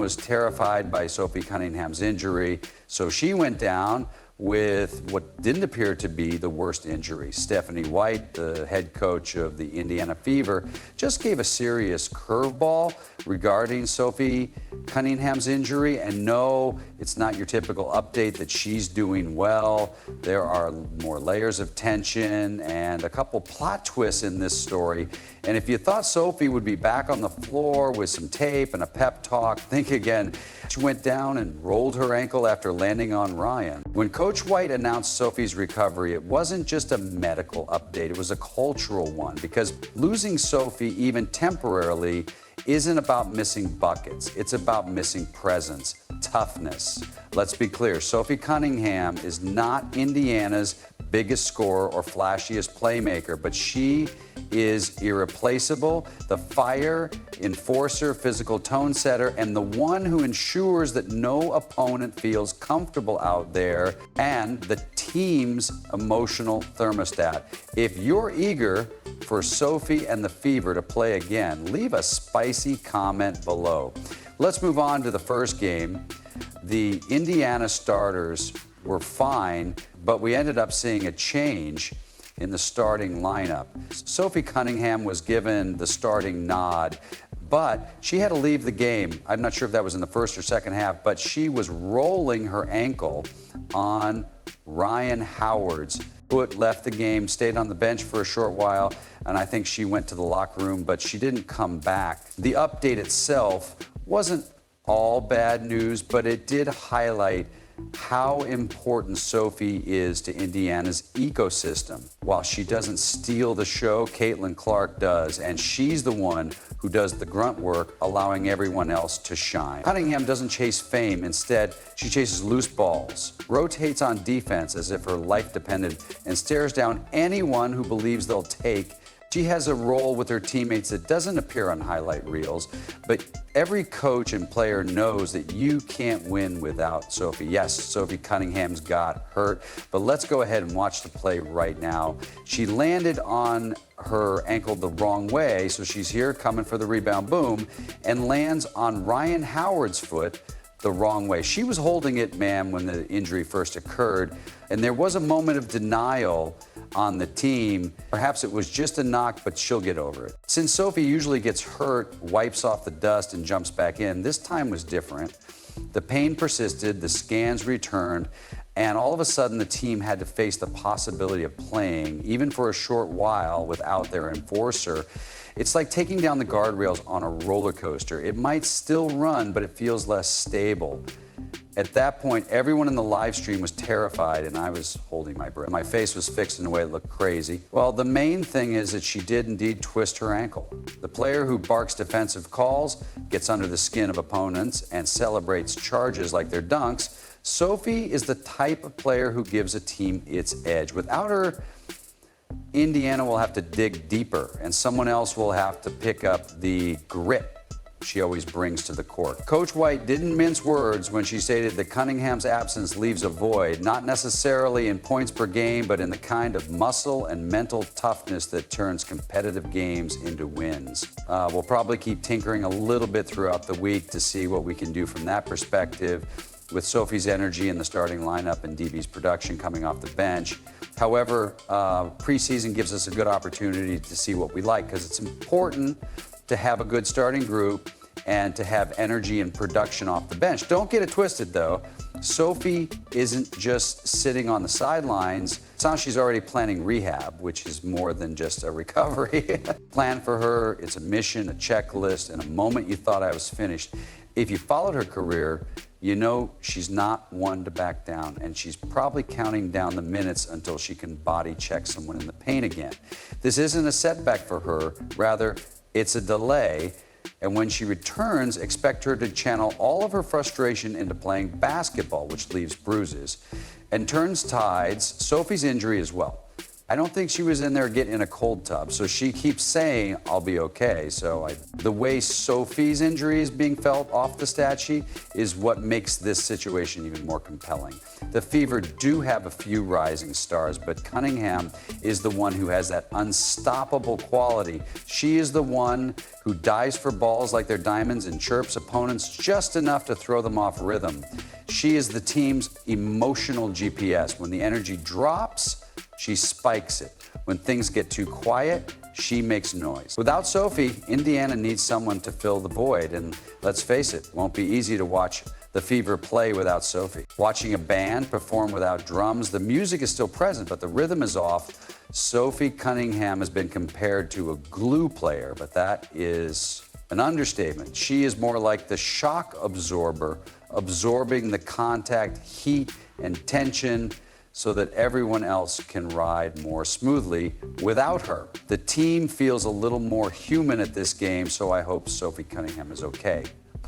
was terrified by Sophie Cunningham's injury, so she went down with what didn't appear to be the worst injury. Stephanie White, the head coach of the Indiana Fever, just gave a serious curveball regarding Sophie Cunningham's injury. And no, it's not your typical update that she's doing well. There are more layers of tension and a couple plot twists in this story. And if you thought Sophie would be back on the floor with some tape and a pep talk, think again. She went down and rolled her ankle after landing on Ryan. When Coach White announced Sophie's recovery, it wasn't just a medical update, it was a cultural one, because losing Sophie, even temporarily, isn't about missing buckets. It's about missing presence, toughness. Let's be clear, Sophie Cunningham is not Indiana's biggest scorer or flashiest playmaker, but she is irreplaceable, the fire, enforcer, physical tone setter, and the one who ensures that no opponent feels comfortable out there, and the team's emotional thermostat. If you're eager for Sophie and the Fever to play again, leave a spicy comment below. Let's move on to the first game. The Indiana starters were fine, but we ended up seeing a change in the starting lineup. Sophie Cunningham was given the starting nod, but she had to leave the game. I'm not sure if that was in the first or second half, but she was rolling her ankle on Ryan Howard's foot, left the game, stayed on the bench for a short while, and I think she went to the locker room, but she didn't come back. The update itself wasn't all bad news, but it did highlight how important Sophie is to Indiana's ecosystem. While she doesn't steal the show, Caitlin Clark does, and she's the one who does the grunt work, allowing everyone else to shine. Cunningham doesn't chase fame. Instead, she chases loose balls, rotates on defense as if her life depended, and stares down anyone who believes they'll take. She has a role with her teammates that doesn't appear on highlight reels, but every coach and player knows that you can't win without Sophie. Yes, Sophie Cunningham's got hurt, but let's go ahead and watch the play right now. She landed on her ankle the wrong way, so she's here coming for the rebound, boom, and lands on Ryan Howard's foot the wrong way. She was holding it, ma'am, when the injury first occurred, and there was a moment of denial on the team. Perhaps it was just a knock, but she'll get over it. Since Sophie usually gets hurt, wipes off the dust, and jumps back in, this time was different. The pain persisted, the scans returned, and all of a sudden the team had to face the possibility of playing, even for a short while, without their enforcer. It's like taking down the guardrails on a roller coaster. It might still run, but it feels less stable. At that point, everyone in the live stream was terrified, and I was holding my breath. My face was fixed in a way that looked crazy. Well, the main thing is that she did indeed twist her ankle. The player who barks defensive calls, gets under the skin of opponents, and celebrates charges like they're dunks, Sophie is the type of player who gives a team its edge. Without her, Indiana will have to dig deeper, and someone else will have to pick up the grit she always brings to the court. Coach White didn't mince words when she stated that Cunningham's absence leaves a void, not necessarily in points per game, but in the kind of muscle and mental toughness that turns competitive games into wins. We'll probably keep tinkering a little bit throughout the week to see what we can do from that perspective, with Sophie's energy in the starting lineup and DB's production coming off the bench. However, preseason gives us a good opportunity to see what we like, because it's important to have a good starting group and to have energy and production off the bench. Don't get it twisted, though. Sophie isn't just sitting on the sidelines. It sounds she's already planning rehab, which is more than just a recovery. Plan for her, it's a mission, a checklist, and a moment you thought I was finished. If you followed her career, you know she's not one to back down, and she's probably counting down the minutes until she can body check someone in the paint again. This isn't a setback for her, rather, it's a delay, and when she returns, expect her to channel all of her frustration into playing basketball, which leaves bruises, and turns tides. Sophie's injury as well. I don't think she was in there getting in a cold tub. So she keeps saying, I'll be okay. The way Sophie's injury is being felt off the stat sheet is what makes this situation even more compelling. The Fever do have a few rising stars, but Cunningham is the one who has that unstoppable quality. She is the one who dives for balls like they're diamonds and chirps opponents just enough to throw them off rhythm. She is the team's emotional GPS. When the energy drops, she spikes it. When things get too quiet, she makes noise. Without Sophie, Indiana needs someone to fill the void, and let's face it, won't be easy to watch the Fever play without Sophie. Watching a band perform without drums, the music is still present, but the rhythm is off. Sophie Cunningham has been compared to a glue player, but that is an understatement. She is more like the shock absorber, absorbing the contact, heat, and tension so that everyone else can ride more smoothly without her. The team feels a little more human at this game, so I hope Sophie Cunningham is okay.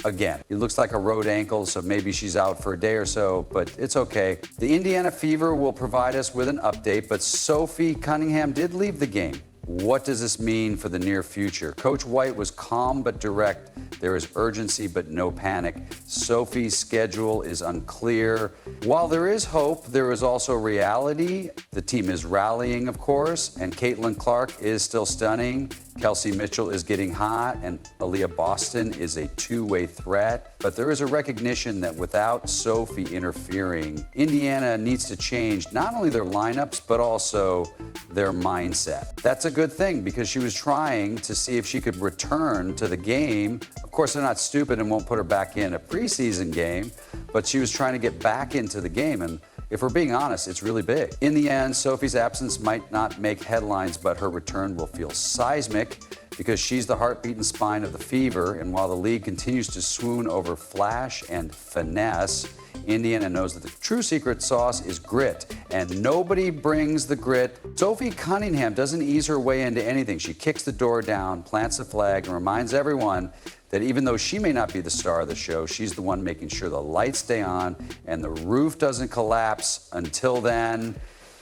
Again, it looks like a road ankle, so maybe she's out for a day or so, but it's okay. The Indiana Fever will provide us with an update, but Sophie Cunningham did leave the game. What does this mean for the near future? Coach White was calm but direct. There is urgency but no panic. Sophie's schedule is unclear. While there is hope, there is also reality. The team is rallying, of course, and Caitlin Clark is still stunning. Kelsey Mitchell is getting hot, and Aaliyah Boston is a two-way threat. But there is a recognition that without Sophie interfering, Indiana needs to change not only their lineups, but also their mindset. That's a good thing because she was trying to see if she could return to the game. Of course, they're not stupid and won't put her back in a preseason game, but she was trying to get back into the game. And if we're being honest, it's really big. In the end, Sophie's absence might not make headlines, but her return will feel seismic because she's the heartbeat and spine of the Fever. And while the league continues to swoon over flash and finesse, Indiana knows that the true secret sauce is grit, and nobody brings the grit. Sophie Cunningham doesn't ease her way into anything. She kicks the door down, plants the flag, and reminds everyone that even though she may not be the star of the show, she's the one making sure the lights stay on and the roof doesn't collapse. Until then,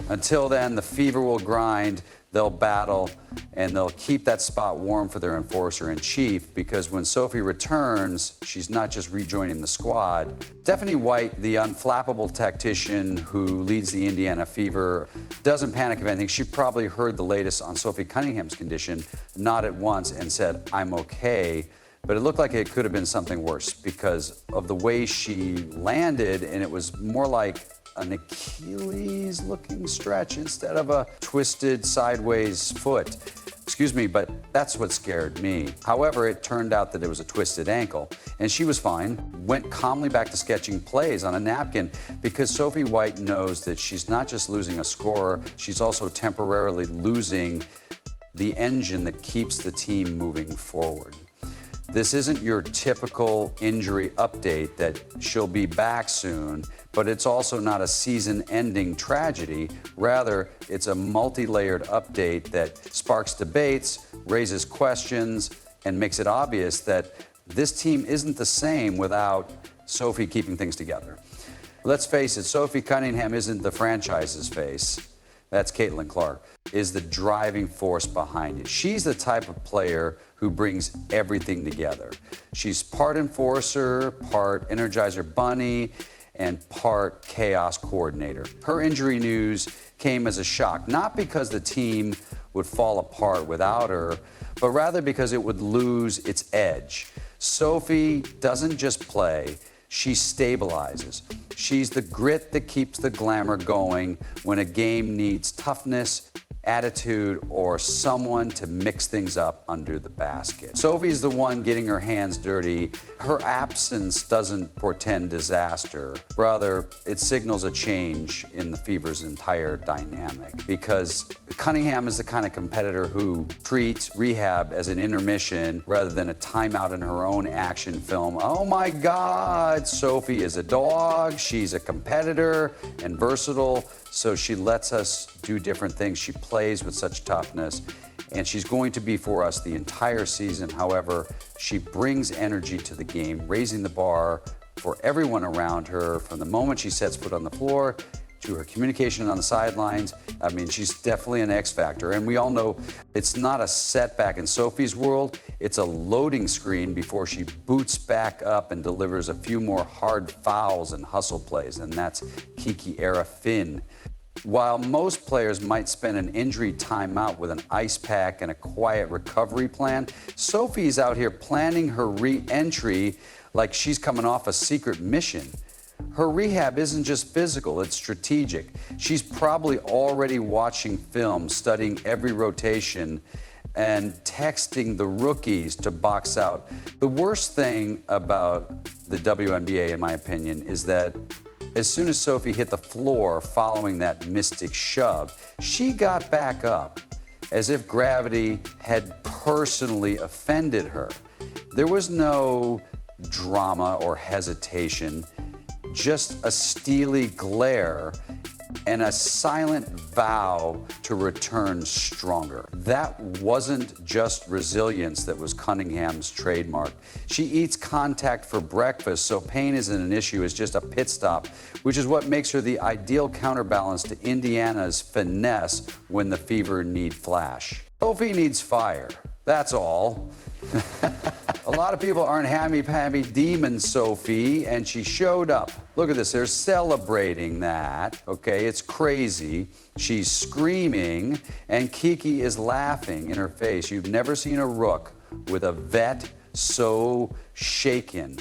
the Fever will grind, they'll battle, and they'll keep that spot warm for their enforcer-in-chief, because when Sophie returns, she's not just rejoining the squad. Stephanie White, the unflappable tactician who leads the Indiana Fever, doesn't panic of anything. She probably heard the latest on Sophie Cunningham's condition, nodded once and said, "I'm okay." But it looked like it could have been something worse because of the way she landed, and it was more like an Achilles-looking stretch instead of a twisted sideways foot. Excuse me, but that's what scared me. However, it turned out that it was a twisted ankle, and she was fine, went calmly back to sketching plays on a napkin because Sophie White knows that she's not just losing a scorer, she's also temporarily losing the engine that keeps the team moving forward. This isn't your typical injury update that she'll be back soon, but it's also not a season-ending tragedy. Rather, it's a multi-layered update that sparks debates, raises questions, and makes it obvious that this team isn't the same without Sophie keeping things together. Let's face it, Sophie Cunningham isn't the franchise's face. That's Caitlin Clark, is the driving force behind it. She's the type of player who brings everything together. She's part enforcer, part Energizer Bunny, and part chaos coordinator. Her injury news came as a shock, not because the team would fall apart without her, but rather because it would lose its edge. Sophie doesn't just play, she stabilizes. She's the grit that keeps the glamour going when a game needs toughness, attitude, or someone to mix things up under the basket. Sophie's the one getting her hands dirty. Her absence doesn't portend disaster. Rather, it signals a change in the Fever's entire dynamic, because Cunningham is the kind of competitor who treats rehab as an intermission rather than a timeout in her own action film. Oh my God, Sophie is a dog. She's a competitor and versatile, so she lets us do different things. She plays with such toughness, and she's going to be for us the entire season. However, she brings energy to the game, raising the bar for everyone around her from the moment she sets foot on the floor to her communication on the sidelines. I mean, she's definitely an X factor. And we all know it's not a setback in Sophie's world. It's a loading screen before she boots back up and delivers a few more hard fouls and hustle plays. And that's Kiki-era Finn. While most players might spend an injury timeout with an ice pack and a quiet recovery plan, Sophie's out here planning her re-entry like she's coming off a secret mission. Her rehab isn't just physical, it's strategic. She's probably already watching film, studying every rotation, and texting the rookies to box out. The worst thing about the WNBA, in my opinion, is that as soon as Sophie hit the floor following that mystic shove, she got back up as if gravity had personally offended her. There was no drama or hesitation, just a steely glare and a silent vow to return stronger. That wasn't just resilience that was Cunningham's trademark. She eats contact for breakfast, so pain isn't an issue, it's just a pit stop, which is what makes her the ideal counterbalance to Indiana's finesse when the Fever need flash. Sophie needs fire, that's all. A lot of people aren't happy demon Sophie, and she showed up. Look at this, they're celebrating that, okay? It's crazy. She's screaming, and Kiki is laughing in her face. You've never seen a rook with a vet so shaken.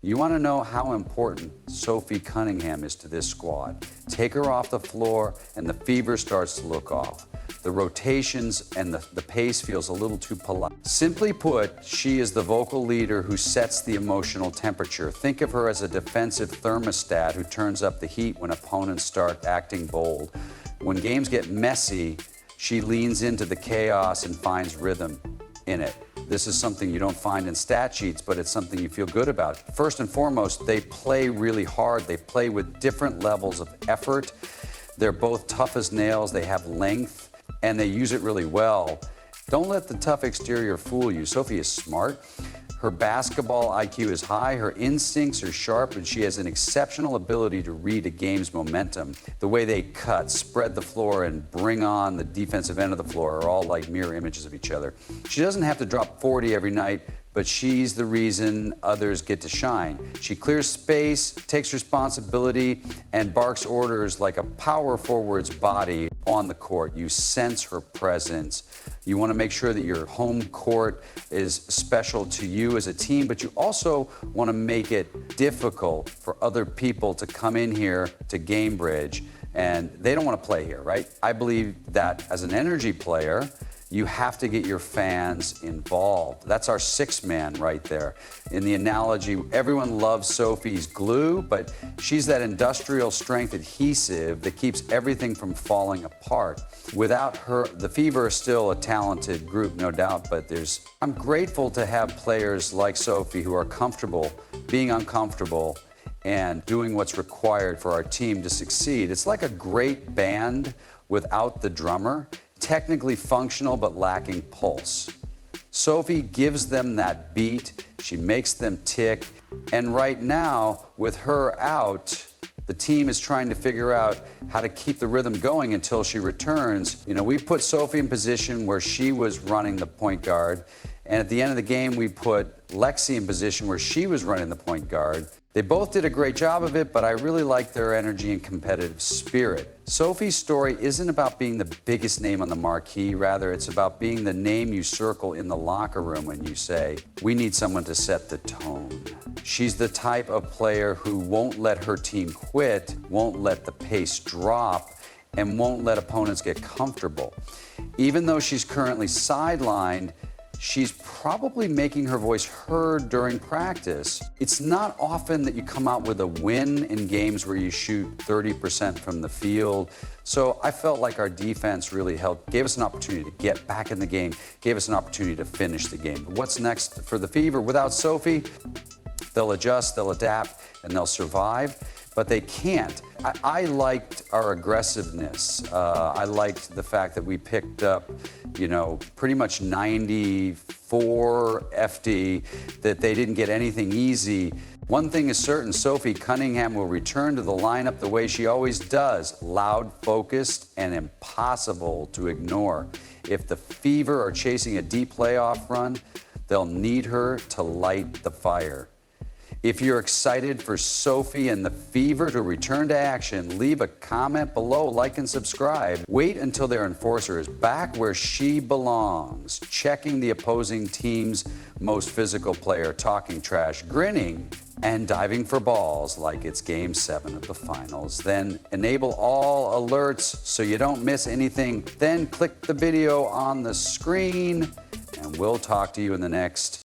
You want to know how important Sophie Cunningham is to this squad. Take her off the floor, and the Fever starts to look off. The rotations and the pace feels a little too polite. Simply put, she is the vocal leader who sets the emotional temperature. Think of her as a defensive thermostat who turns up the heat when opponents start acting bold. When games get messy, she leans into the chaos and finds rhythm in it. This is something you don't find in stat sheets, but it's something you feel good about. First and foremost, they play really hard. They play with different levels of effort. They're both tough as nails. They have length, and they use it really well. Don't let the tough exterior fool you. Sophie is smart. Her basketball IQ is high, her instincts are sharp, and she has an exceptional ability to read a game's momentum. The way they cut, spread the floor, and bring on the defensive end of the floor are all like mirror images of each other. She doesn't have to drop 40 every night, but she's the reason others get to shine. She clears space, takes responsibility, and barks orders like a power forward's body on the court. You sense her presence. You want to make sure that your home court is special to you as a team, but you also want to make it difficult for other people to come in here to Gamebridge, and they don't want to play here, right? I believe that as an energy player, you have to get your fans involved. That's our sixth man right there. In the analogy, everyone loves Sophie's glue, but she's that industrial strength adhesive that keeps everything from falling apart. Without her, the Fever is still a talented group, no doubt, but I'm grateful to have players like Sophie who are comfortable being uncomfortable and doing what's required for our team to succeed. It's like a great band without the drummer. Technically functional, but lacking pulse. Sophie gives them that beat, she makes them tick, and right now, with her out, the team is trying to figure out how to keep the rhythm going until she returns. You know, we put Sophie in position where she was running the point guard, and at the end of the game, we put Lexi in position where she was running the point guard. They both did a great job of it, but I really like their energy and competitive spirit. Sophie's story isn't about being the biggest name on the marquee. Rather, it's about being the name you circle in the locker room when you say, we need someone to set the tone. She's the type of player who won't let her team quit, won't let the pace drop, and won't let opponents get comfortable. Even though she's currently sidelined, she's probably making her voice heard during practice. It's not often that you come out with a win in games where you shoot 30% from the field. So I felt like our defense really helped, gave us an opportunity to get back in the game, gave us an opportunity to finish the game. But what's next for the Fever? Without Sophie, they'll adjust, they'll adapt, and they'll survive. But they can't. I liked our aggressiveness. I liked the fact that we picked up, pretty much 94 FD, that they didn't get anything easy. One thing is certain, Sophie Cunningham will return to the lineup the way she always does, loud, focused, and impossible to ignore. If the Fever are chasing a deep playoff run, they'll need her to light the fire. If you're excited for Sophie and the Fever to return to action, leave a comment below, like and subscribe. Wait until their enforcer is back where she belongs, checking the opposing team's most physical player, talking trash, grinning, and diving for balls like it's Game 7 of the finals. Then enable all alerts so you don't miss anything. Then click the video on the screen, and we'll talk to you in the next